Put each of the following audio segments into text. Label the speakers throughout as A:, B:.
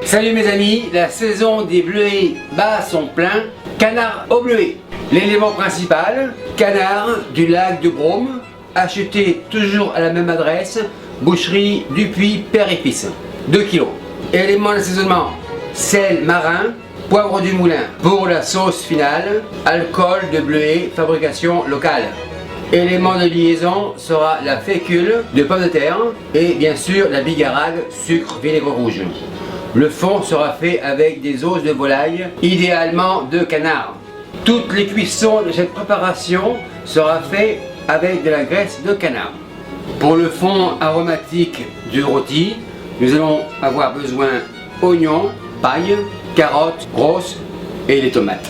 A: Salut mes amis, la saison des bleuets bat son plein. Canard au bleuet. L'élément principal, canard du lac de Brome, acheté toujours à la même adresse, boucherie Dupuis Père et Fils, 2 kg. Élément d'assaisonnement, sel marin, poivre du moulin. Pour la sauce finale, alcool de bleuet, fabrication locale. Élément de liaison sera la fécule de pommes de terre et bien sûr la bigarade, sucre, vinaigre rouge. Le fond sera fait avec des os de volaille, idéalement de canard. Toutes les cuissons de cette préparation sera fait avec de la graisse de canard. Pour le fond aromatique du rôti, nous allons avoir besoin oignons, paille, carottes grosses et les tomates.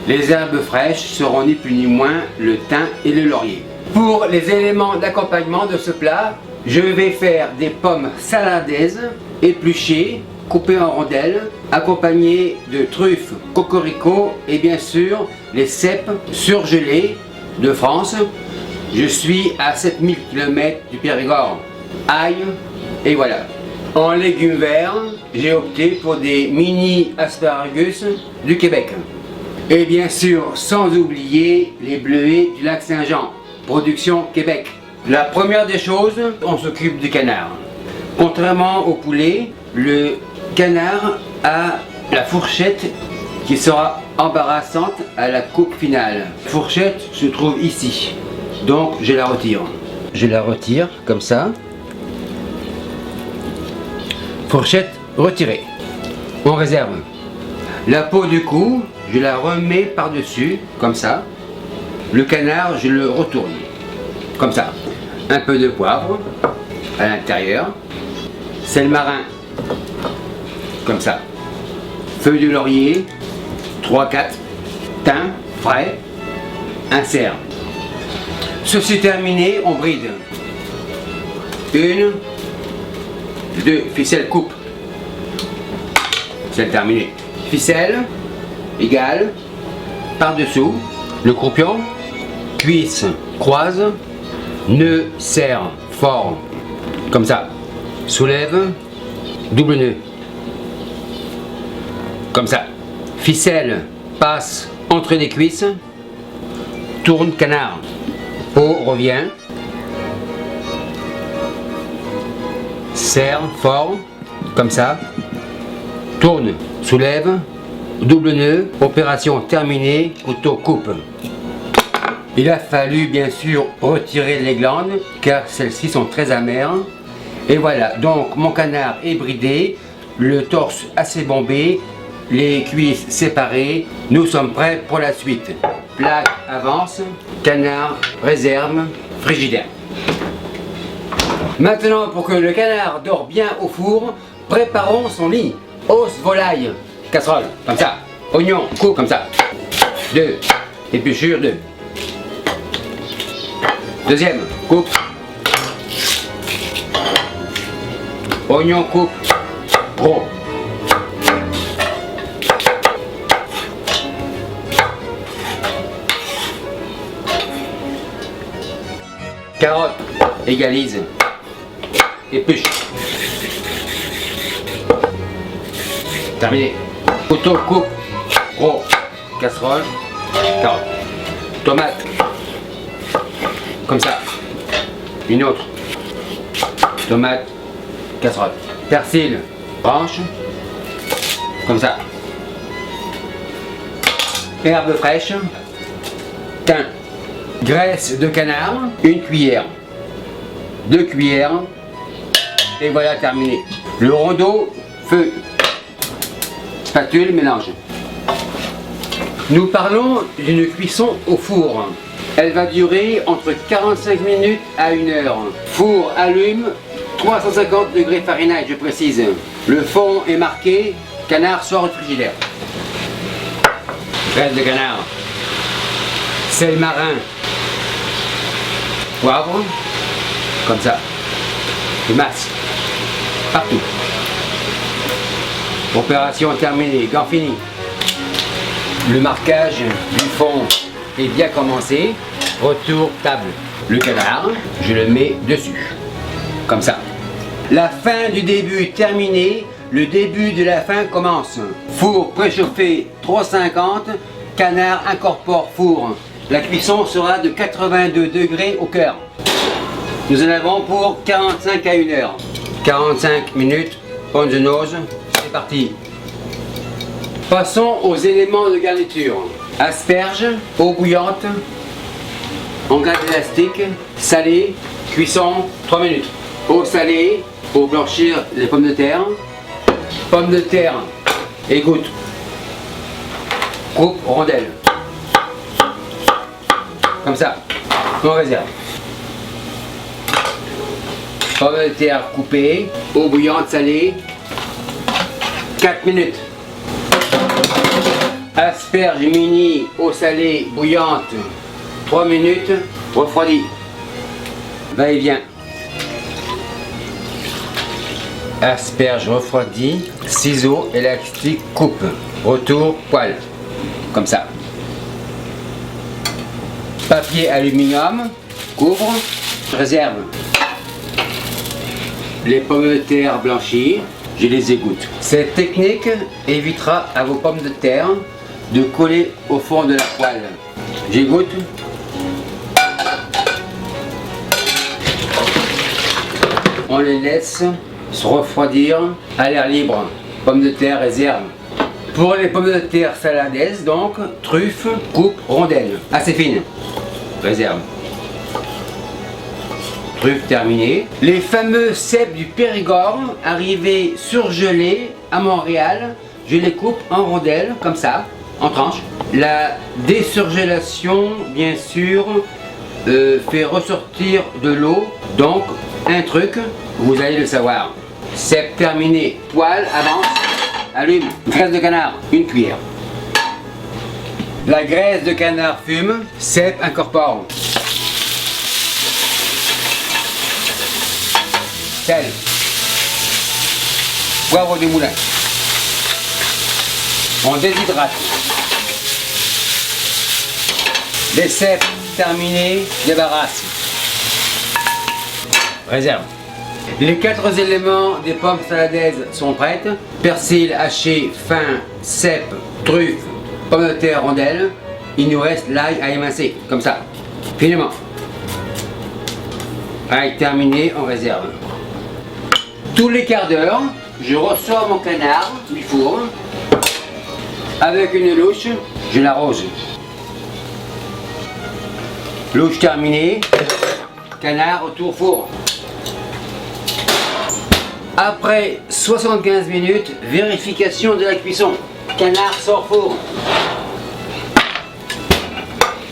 A: Les herbes fraîches seront ni plus ni moins le thym et le laurier. Pour les éléments d'accompagnement de ce plat, je vais faire des pommes saladaises épluchées, coupées en rondelles, accompagnées de truffes cocorico et bien sûr les cèpes surgelés de France. Je suis à 7000 km du Périgord. Ail et voilà. En légumes verts, j'ai opté pour des mini asparagus du Québec. Et bien sûr, sans oublier les bleuets du lac Saint-Jean, production Québec. La première des choses, on s'occupe du canard. Contrairement au poulet, le canard a la fourchette qui sera embarrassante à la coupe finale. La fourchette se trouve ici, donc je la retire. Je la retire comme ça. Fourchette retirée. On réserve. La peau du cou, je la remets par-dessus, comme ça. Le canard, je le retourne, comme ça. Un peu de poivre à l'intérieur. Sel marin, comme ça. Feuille de laurier, 3-4. Thym frais, insert. Ceci terminé, on bride. 1, 2, ficelle coupe. C'est terminé. Ficelle égale par-dessous le croupion, cuisse croise, nœud serre fort comme ça, soulève, double nœud comme ça, ficelle passe entre les cuisses, tourne canard, peau revient, serre fort comme ça, tourne, soulève, double nœud, opération terminée, couteau coupe. Il a fallu bien sûr retirer les glandes car celles-ci sont très amères. Et voilà, donc mon canard est bridé, le torse assez bombé, les cuisses séparées. Nous sommes prêts pour la suite. Plaque avance, canard réserve, frigidaire. Maintenant, pour que le canard dort bien au four, préparons son lit. Os volaille, casserole, comme ça. Oignon, coupe comme ça. 2, épluchure 2. Deuxième, coupe. Oignon, coupe. Gros. Carotte, égalise. Épluche. Terminé. Couteau, coupe. Gros. Casserole. Carotte. Tomate. Comme ça. Une autre. Tomate. Casserole. Persil. Branche. Comme ça. Herbes fraîches. Thym. Graisse de canard. 1 cuillère. 2 cuillères. Et voilà terminé. Le rondeau, feu. Spatule, mélange. Nous parlons d'une cuisson au four. Elle va durer entre 45 minutes à 1 heure. Four allume 350 degrés Fahrenheit, je précise. Le fond est marqué, canard sort du frigidaire. Graisse de canard. Sel marin. Poivre. Comme ça. Et masse. Partout. Opération terminée, gant fini. Le marquage du fond est bien commencé. Retour table. Le canard, je le mets dessus. Comme ça. La fin du début terminée, le début de la fin commence. Four préchauffé 350, canard incorpore four. La cuisson sera de 82 degrés au cœur. Nous en avons pour 45 à 1 heure. 45 minutes, on the nose, c'est parti. Passons aux éléments de garniture. Asperges, eau bouillante, en garde élastique, salé, cuisson 3 minutes. Eau salée pour blanchir les pommes de terre. Pommes de terre, égoutte. Coupe rondelle. Comme ça, on réserve. Pommes de terre coupées, eau bouillante salée, 4 minutes. Asperges mini, eau salée bouillante, 3 minutes, refroidi. Va-et-vient. Asperges refroidies, ciseaux élastique coupe. Retour poêle. Comme ça. Papier aluminium, couvre, réserve. Les pommes de terre blanchies, je les égoutte. Cette technique évitera à vos pommes de terre de coller au fond de la poêle. J'égoutte. On les laisse se refroidir à l'air libre. Pommes de terre réserve. Pour les pommes de terre saladaises, donc, truffe, coupe, rondelle, assez fine. Réserve. Truffe terminée. Les fameux cèpes du Périgord, arrivés surgelés à Montréal, je les coupe en rondelles, comme ça, en tranches. La désurgélation, bien sûr, fait ressortir de l'eau, donc un truc, vous allez le savoir. Cèpe terminé, poêle, avance, allume. Graisse de canard, 1 cuillère. La graisse de canard fume, cèpe incorpore. Sel. Poivre du moulin. On déshydrate. Les cèpes terminés, débarrasse. Réserve. Les 4 éléments des pommes saladaises sont prêtes. Persil haché fin, cèpes, truffe, pommes de terre rondelles. Il nous reste l'ail à émincer, comme ça, finement. Ail terminé, on réserve. Tous les quarts d'heure, je ressors mon canard du four. Avec une louche, je l'arrose. Louche terminée, canard autour four. Après 75 minutes, vérification de la cuisson. Canard sort four.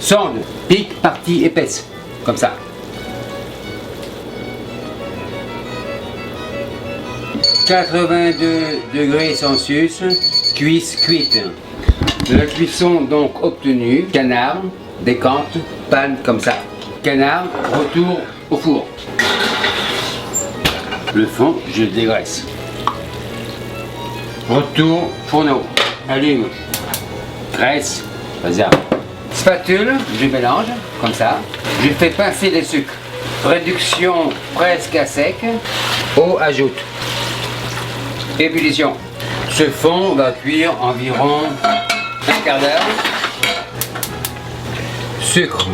A: Sonde, pique, partie épaisse, comme ça. « 82 degrés Celsius, cuisse cuite. » La cuisson donc obtenue, canard, décante, panne comme ça. Canard, retour au four. Le fond, je le dégraisse. Retour fourneau. Allume. Graisse. Réserve. Spatule, je mélange, comme ça. Je fais pincer les sucres. Réduction presque à sec. Eau ajoute. Ébullition. Ce fond va cuire environ un quart d'heure. Sucre.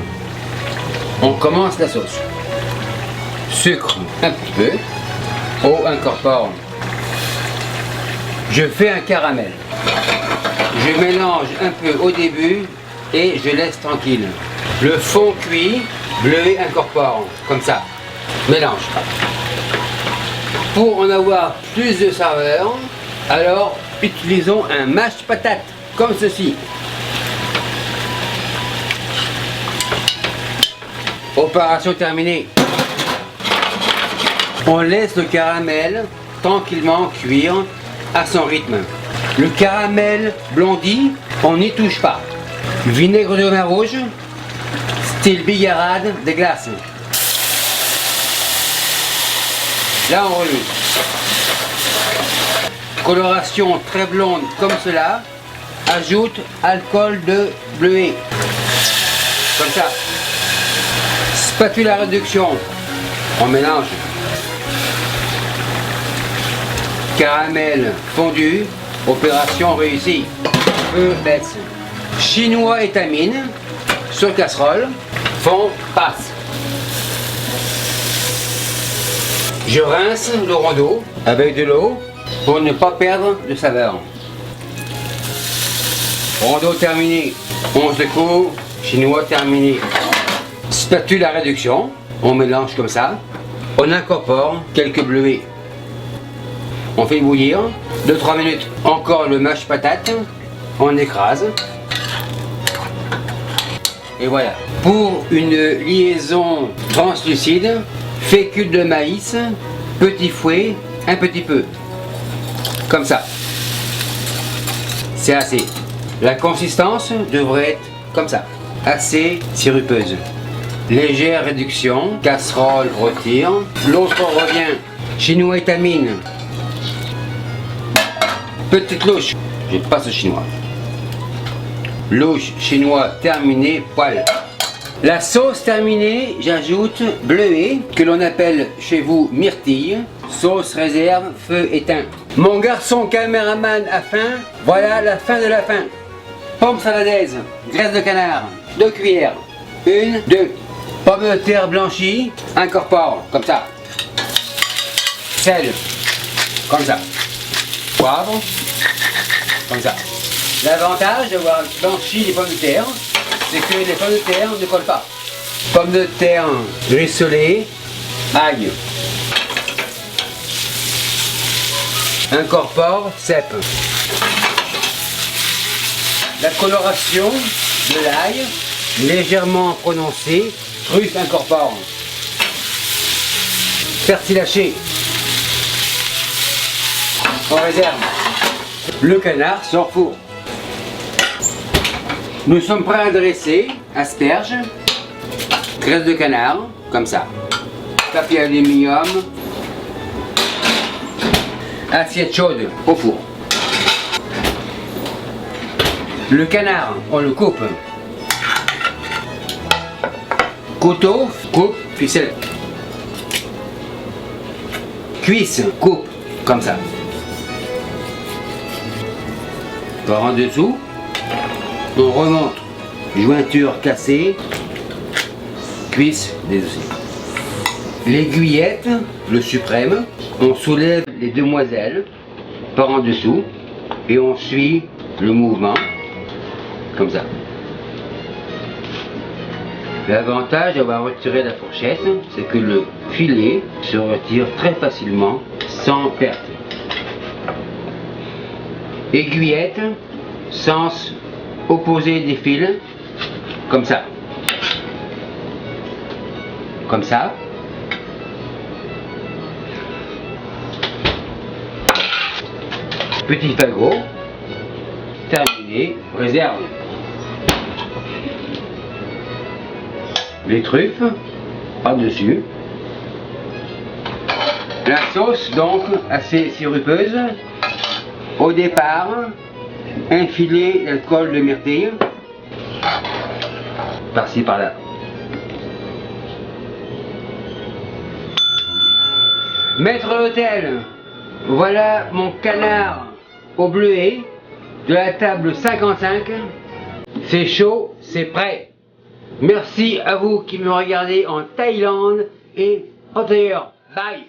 A: On commence la sauce. Sucre un petit peu. Eau incorpore. Je fais un caramel. Je mélange un peu au début et je laisse tranquille. Le fond cuit, bleuet incorpore, comme ça. Mélange. Pour en avoir plus de saveur, alors utilisons un mash patate, comme ceci. Opération terminée. On laisse le caramel tranquillement cuire à son rythme. Le caramel blondi, on n'y touche pas. Vinaigre de vin rouge, style bigarade des glaces. Là on relie. Coloration très blonde comme cela. Ajoute alcool de bleuet. Comme ça. Spatule à réduction. On mélange. Caramel fondu, opération réussie. Feu baisse. Chinois étamine sur casserole, fond passe. Je rince le rondeau avec de l'eau pour ne pas perdre de saveur. Rondeau terminé. 11 de coups, chinois terminé. Spatule à réduction, on mélange comme ça. On incorpore quelques bleuets. On fait bouillir 2-3 minutes. Encore le mâche patate, on écrase. Et voilà. Pour une liaison translucide, fécule de maïs, petit fouet, un petit peu. Comme ça. C'est assez. La consistance devrait être comme ça. Assez sirupeuse. Légère réduction, casserole retire. L'autre revient. Chinois étamine. Petite louche. Je passe au chinois. Louche chinois terminé, poêle. La sauce terminée, j'ajoute bleuet, que l'on appelle chez vous myrtille. Sauce réserve, feu éteint. Mon garçon caméraman a faim, voilà la fin de la fin. Pomme saladaise, graisse de canard, 2 cuillères. 1, 2. Pommes de terre blanchies, incorpore, comme ça. Sel, comme ça. Poivre, comme ça. L'avantage d'avoir blanchi les pommes de terre, c'est que les pommes de terre ne collent pas. Pommes de terre rissolées, ail. Incorpore cèpe. La coloration de l'ail, légèrement prononcée, truffe incorpore. Persil haché. On réserve. Le canard sort four. Nous sommes prêts à dresser, asperges, graisse de canard, comme ça. Papier aluminium, assiette chaude au four. Le canard, on le coupe. Couteau, coupe, ficelle. Cuisse, coupe, comme ça. Par en dessous, on remonte. Jointure cassée, cuisse désossée. L'aiguillette, le suprême, on soulève les demoiselles par en dessous et on suit le mouvement comme ça. L'avantage d'avoir retiré la fourchette, c'est que le filet se retire très facilement sans perte. Aiguillette, sens opposé des fils, comme ça. Comme ça. Petit fagot, terminé, réserve. Les truffes par-dessus. La sauce donc assez sirupeuse. Au départ, un filet d'alcool de myrtille, par-ci par-là. Maître d'hôtel, voilà mon canard au bleuet de la table 55. C'est chaud, c'est prêt. Merci à vous qui me regardez en Thaïlande et en dehors. Bye.